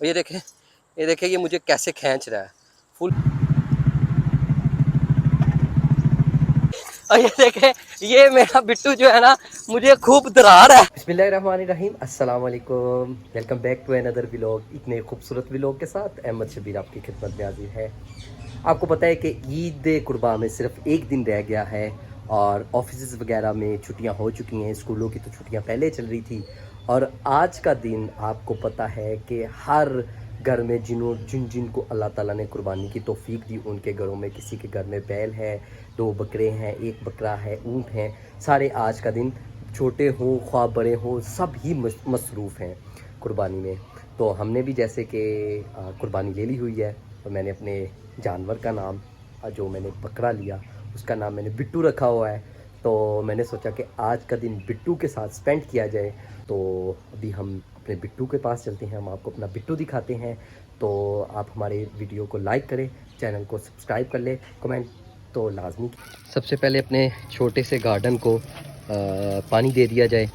और ये देखें ये मुझे कैसे खींच रहा है फुल। और ये देखें ये मेरा बिट्टू जो है ना मुझे खूब डरा रहा है। बिस्मिल्लाहिर्रहमानिर्रहीम, अस्सलाम वालेकुम, welcome back to another vlog. एक नए खूबसूरत व्लॉग के साथ अहमद शबीर आपकी खिदमत में हाजिर है। आपको पता है कि ईद कुर्बान में सिर्फ एक दिन रह गया है और ऑफिस वगैरह में छुट्टियां हो चुकी हैं। स्कूलों की तो छुट्टियां पहले चल रही थी और आज का दिन आपको पता है कि हर घर में जिन जिन को अल्लाह ताला ने कुर्बानी की तौफीक दी उनके घरों में किसी के घर में बैल है, 2 बकरे हैं, 1 बकरा है, ऊँट हैं। सारे आज का दिन छोटे हों ख्वाह बड़े हों सब ही मसरूफ़ हैं कुर्बानी में। तो हमने भी जैसे कि कुर्बानी ले ली हुई है और मैंने अपने जानवर का नाम जो मैंने बकरा लिया उसका नाम मैंने बिट्टू रखा हुआ है। तो मैंने सोचा कि आज का दिन बिट्टू के साथ स्पेंड किया जाए। तो अभी हम अपने बिट्टू के पास चलते हैं, हम आपको अपना बिट्टू दिखाते हैं। तो आप हमारे वीडियो को लाइक करें, चैनल को सब्सक्राइब कर लें, कमेंट तो लाजमी। सबसे पहले अपने छोटे से गार्डन को पानी दे दिया जाए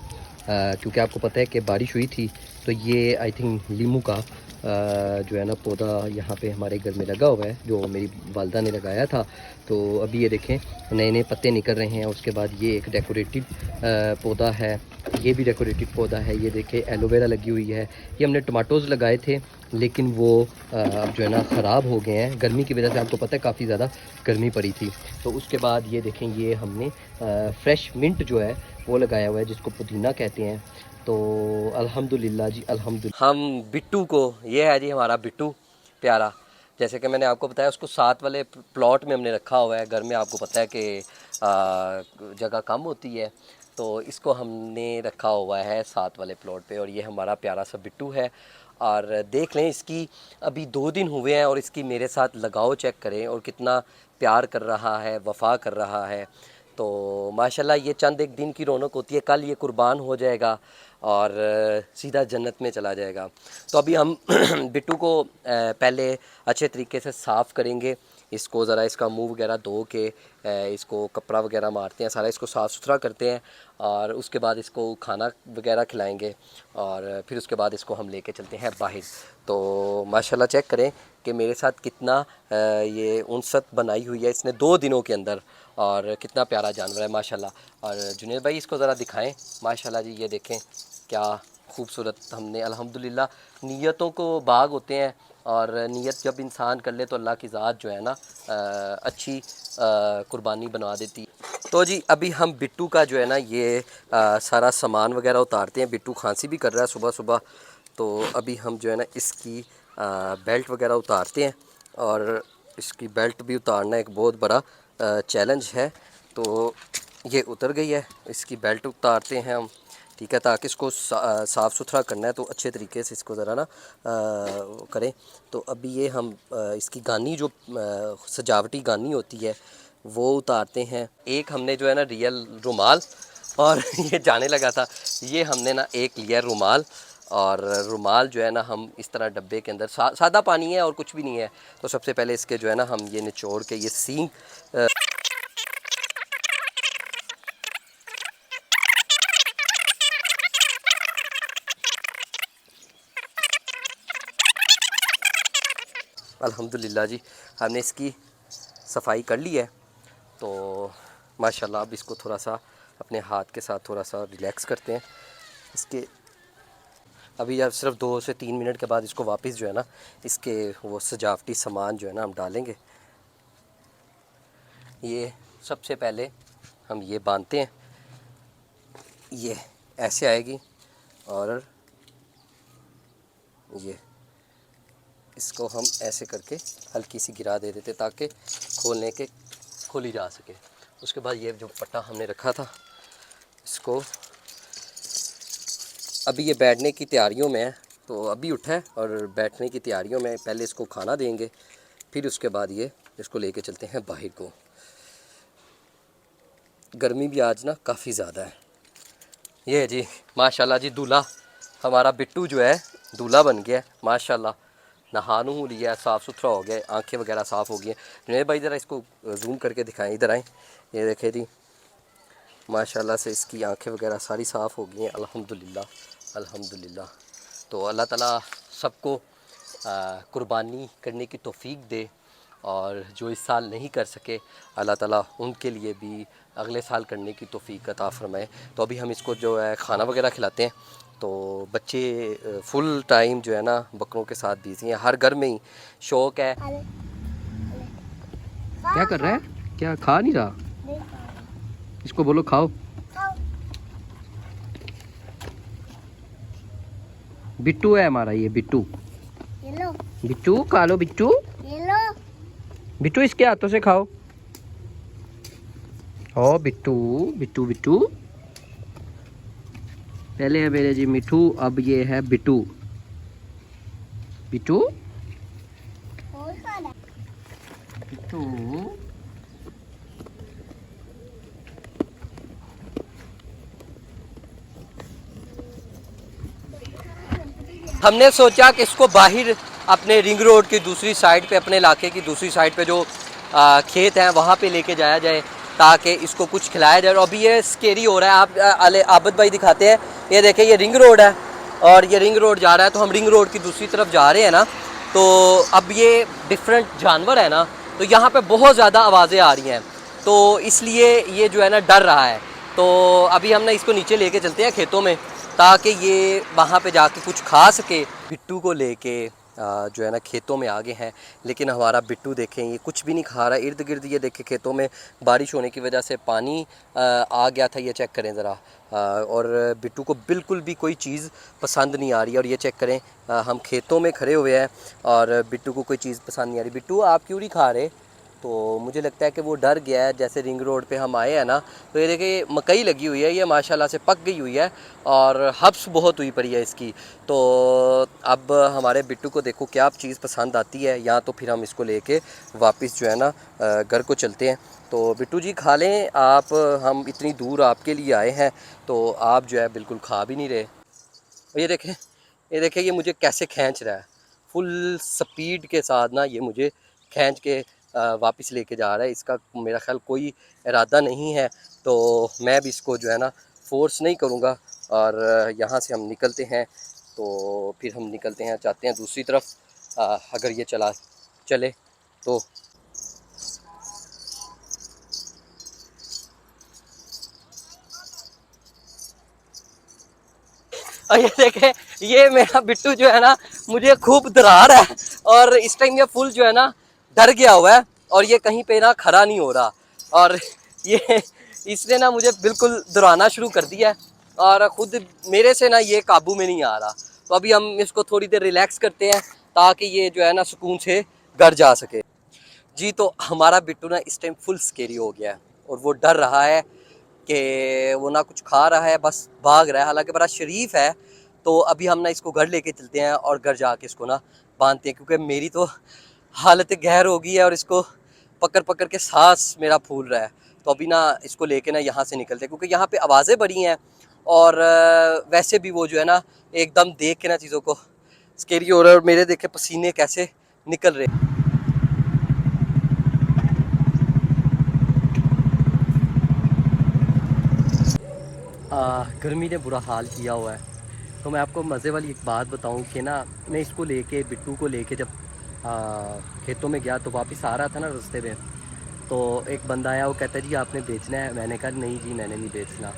क्योंकि आपको पता है कि बारिश हुई थी। तो ये आई थिंक लीमू का जो है ना पौधा यहाँ पे हमारे घर में लगा हुआ है जो मेरी वालदा ने लगाया था। तो अभी ये देखें नए नए पत्ते निकल रहे हैं। उसके बाद ये एक डेकोरेटिव पौधा है, ये भी डेकोरेटिव पौधा है। ये देखें एलोवेरा लगी हुई है। ये हमने टमाटोज़ लगाए थे लेकिन वो अब जो है ना ख़राब हो गए हैं गर्मी की वजह से। आपको पता है काफ़ी ज़्यादा गर्मी पड़ी थी। तो उसके बाद ये देखें ये हमने फ्रेश मिंट जो है वो लगाया हुआ है जिसको पुदीना कहते हैं। तो अल्हम्दुलिल्लाह जी अल्हम्दुलिल्लाह। हम बिट्टू को, ये है जी हमारा बिट्टू प्यारा। जैसे कि मैंने आपको बताया उसको साथ वाले प्लॉट में हमने रखा हुआ है। घर में आपको पता है कि जगह कम होती है तो इसको हमने रखा हुआ है साथ वाले प्लॉट पे। और ये हमारा प्यारा सा बिट्टू है। और देख लें इसकी अभी 2 दिन हुए हैं और इसकी मेरे साथ लगाव चेक करें और कितना प्यार कर रहा है, वफ़ा कर रहा है। तो माशाल्लाह ये चंद एक दिन की रौनक होती है, कल ये कुर्बान हो जाएगा और सीधा जन्नत में चला जाएगा। तो अभी हम बिट्टू को पहले अच्छे तरीके से साफ़ करेंगे। इसको ज़रा इसका मुंह वगैरह धो के इसको कपड़ा वगैरह मारते हैं, सारा इसको साफ़ सुथरा करते हैं और उसके बाद इसको खाना वगैरह खिलाएंगे और फिर उसके बाद इसको हम लेके चलते हैं बाहर। तो माशाल्लाह चेक करें कि मेरे साथ कितना ये उनसत बनाई हुई है इसने 2 दिनों के अंदर और कितना प्यारा जानवर है माशाल्लाह। और जुनैद भाई इसको ज़रा दिखाएं। माशाल्लाह जी ये देखें क्या खूबसूरत। हमने अल्हम्दुलिल्लाह नीयतों को बाग होते हैं और नीयत जब इंसान कर ले तो अल्लाह की ज़ात जो है ना अच्छी कुर्बानी बनवा देती है। तो जी अभी हम बिट्टू का जो है ना ये सारा सामान वगैरह उतारते हैं। बिट्टू खांसी भी कर रहा है सुबह सुबह। तो अभी हम जो है ना इसकी बेल्ट वगैरह उतारते हैं और इसकी बेल्ट भी उतारना एक बहुत बड़ा चैलेंज है। तो ये उतर गई है, इसकी बेल्ट उतारते हैं हम, ठीक है, ताकि इसको साफ़ सुथरा करना है तो अच्छे तरीके से इसको ज़रा ना करें। तो अभी ये हम इसकी गानी जो सजावटी गानी होती है वो उतारते हैं। एक हमने जो है ना रियल रुमाल और ये जाने लगा था, ये हमने ना एक लिया रुमाल और रुमाल जो है ना हम इस तरह डब्बे के अंदर सादा पानी है और कुछ भी नहीं है। तो सबसे पहले इसके जो है ना हम ये निचोड़ के ये सींग अल्हम्दुलिल्लाह जी हमने इसकी सफाई कर ली है। तो माशाल्लाह अब इसको थोड़ा सा अपने हाथ के साथ थोड़ा सा रिलैक्स करते हैं इसके। अभी अब सिर्फ 2 से 3 मिनट के बाद इसको वापस जो है ना इसके वो सजावटी सामान जो है ना हम डालेंगे। ये सबसे पहले हम ये बांधते हैं, ये ऐसे आएगी और ये इसको हम ऐसे करके हल्की सी गिरा दे देते ताकि खोलने के खोली जा सके। उसके बाद ये जो पट्टा हमने रखा था इसको, अभी ये बैठने की तैयारियों में है। तो अभी उठा है और बैठने की तैयारियों में, पहले इसको खाना देंगे फिर उसके बाद ये इसको लेके चलते हैं बाहर को। गर्मी भी आज ना काफ़ी ज़्यादा है। ये है जी माशाल्लाह जी दूल्हा, हमारा बिट्टू जो है दूल्हा बन गया है माशाल्लाह। नहा नू लिया, साफ़ सुथरा हो गया, आंखें वगैरह साफ़ हो गई हैं। जुनैद भाई ज़रा इसको जूम करके दिखाएं, इधर आएँ। ये देखें जी माशाल्लाह से इसकी आंखें वगैरह सारी साफ़ हो गई हैं अल्हम्दुलिल्लाह अल्हम्दुलिल्लाह। तो अल्लाह ताला सबको कुर्बानी करने की तौफीक दे, और जो इस साल नहीं कर सके अल्लाह ताला उनके लिए भी अगले साल करने की तौफीक अता फ़रमाए। तो अभी हम इसको जो है खाना वगैरह खिलाते हैं। तो बच्चे फुल टाइम जो है ना बकरों के साथ बिज़ी हैं, हर घर में ही शौक़ है। क्या कर रहा है? क्या खा नहीं रहा? इसको बोलो खाओ। बिट्टू है हमारा, ये बिट्टू। बिट्टू खा लो, बिट्टू। बिट्टू इसके हाथों से खाओ। ओ बिट्टू, बिट्टू बिट्टू। पहले है मेरे जी मिठू, अब ये है बिट्टू। बिट्टू बिट्टू। हमने सोचा कि इसको बाहर अपने रिंग रोड की दूसरी साइड पे, अपने इलाके की दूसरी साइड पे जो खेत हैं वहाँ पे लेके जाया जाए ताकि इसको कुछ खिलाया जाए। और अभी ये स्केरी हो रहा है। आप आबिद भाई दिखाते हैं, ये देखें ये रिंग रोड है और ये रिंग रोड जा रहा है, तो हम रिंग रोड की दूसरी तरफ जा रहे हैं ना। तो अब ये डिफरेंट जानवर है ना, तो यहाँ पे बहुत ज़्यादा आवाज़ें आ रही हैं, तो इसलिए ये जो है ना डर रहा है। तो अभी हम ना इसको नीचे लेके चलते हैं खेतों में ताकि ये वहाँ पे जाके कुछ खा सके। बिट्टू को लेके जो है ना खेतों में आगे हैं, लेकिन हमारा बिट्टू देखें ये कुछ भी नहीं खा रहा है। इर्द गिर्द ये देखें खेतों में बारिश होने की वजह से पानी आ गया था, ये चेक करें ज़रा। और बिट्टू को बिल्कुल भी कोई चीज़ पसंद नहीं आ रही है। और ये चेक करें, हम खेतों में खड़े हुए हैं और बिट्टू को कोई चीज़ पसंद नहीं आ रही। बिट्टू आप क्यों नहीं खा रहे? तो मुझे लगता है कि वो डर गया है। जैसे रिंग रोड पे हम आए हैं ना, तो ये देखिए मकई लगी हुई है, ये माशाल्लाह से पक गई हुई है और हब्स बहुत हुई पड़ी है इसकी। तो अब हमारे बिट्टू को देखो क्या चीज़ पसंद आती है, या तो फिर हम इसको लेके वापस जो है ना घर को चलते हैं। तो बिट्टू जी खा लें आप, हम इतनी दूर आपके लिए आए हैं, तो आप जो है बिल्कुल खा भी नहीं रहे। ये देखें ये मुझे कैसे खींच रहा है, फुल स्पीड के साथ ना ये मुझे खींच के वापस लेके जा रहा है। इसका मेरा ख्याल कोई इरादा नहीं है, तो मैं भी इसको जो है ना फोर्स नहीं करूँगा। और यहाँ से हम निकलते हैं, तो फिर हम निकलते हैं, जाते हैं दूसरी तरफ। अगर ये चले तो। और ये देखें ये मेरा बिट्टू जो है ना मुझे खूब डरा रहा है, और इस टाइम ये फुल जो है ना डर गया हुआ है और ये कहीं पे ना खड़ा नहीं हो रहा। और ये इसने ना मुझे बिल्कुल डराना शुरू कर दिया है और ख़ुद मेरे से ना ये काबू में नहीं आ रहा। तो अभी हम इसको थोड़ी देर रिलैक्स करते हैं ताकि ये जो है ना सुकून से घर जा सके। जी तो हमारा बिट्टू ना इस टाइम फुल स्केरी हो गया है और वो डर रहा है कि वो ना कुछ खा रहा है, बस भाग रहा है। हालांकि बड़ा शरीफ है। तो अभी हम ना इसको घर लेके चलते हैं और घर जाके इसको ना बांधते हैं, क्योंकि मेरी तो हालत गहर हो गई है और इसको पकड़ पकड़ के सांस मेरा फूल रहा है। तो अभी ना इसको लेके ना यहाँ से निकलते हैं, क्योंकि यहाँ पे आवाज़ें बड़ी हैं और वैसे भी वो जो है ना एकदम देख के ना चीज़ों को स्केरी हो रहा है। और मेरे देखे पसीने कैसे निकल रहे हैं। गर्मी ने बुरा हाल किया हुआ है। तो मैं आपको मज़े वाली एक बात बताऊं कि ना मैं इसको लेके बिट्टू को लेके जब खेतों में गया तो वापस आ रहा था ना रास्ते में, तो एक बंदा आया, वो कहता है जी आपने बेचना है? मैंने कहा नहीं जी मैंने नहीं बेचना।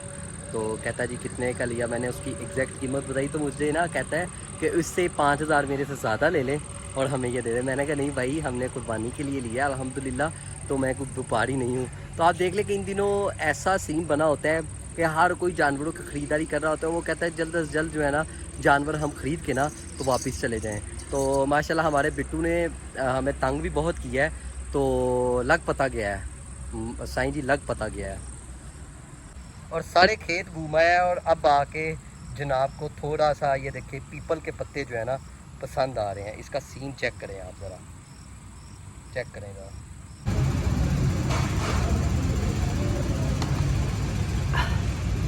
तो कहता है जी कितने का लिया? मैंने उसकी एग्जैक्ट कीमत बताई, तो मुझे ना कहता है कि उससे 5,000 मेरे से ज़्यादा ले लें और हमें ये दे दें। मैंने कहा नहीं भाई हमने कुर्बानी के लिए लिया अल्हम्दुलिल्लाह, तो मैं कोई व्यापारी नहीं हूँ। तो आप देख लें कि इन दिनों ऐसा सीन बना होता है कि हर कोई जानवरों की ख़रीदारी कर रहा होता है। वो कहता है जल्द से जल्द जो है ना जानवर हम ख़रीद के ना तो वापस चले जाएँ। तो माशाल्लाह हमारे बिट्टू ने हमें तंग भी बहुत किया है, तो लग पता गया है साईं जी, लग पता गया है और सारे खेत घूमा है। और अब आके जनाब को थोड़ा सा ये देखिए पीपल के पत्ते जो है ना पसंद आ रहे हैं। इसका सीन चेक करें आप, ज़रा चेक करें ज़रा।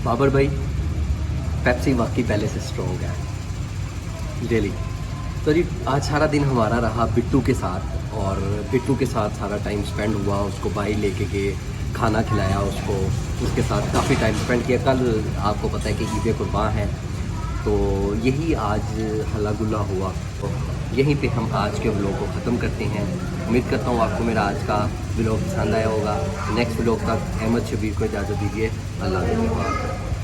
बाबर भाई पेप्सी वाकई पहले से स्ट्रॉन्ग है रियली। तो जी आज सारा दिन हमारा रहा बिट्टू के साथ, और बिट्टू के साथ सारा टाइम स्पेंड हुआ। उसको बाहर लेके गए, खाना खिलाया उसको, उसके साथ काफ़ी टाइम स्पेंड किया। कल आपको पता है कि ईद कुर्बान है, तो यही आज हल्ला गुल्ला हुआ, तो यहीं पे हम आज के व्लॉग को ख़त्म करते हैं। उम्मीद करता हूँ आपको मेरा आज का व्लॉग पसंद आया होगा। नेक्स्ट व्लॉग तक अहमद शबीर को इजाज़त दीजिए। अल्लाह हाफ़िज़।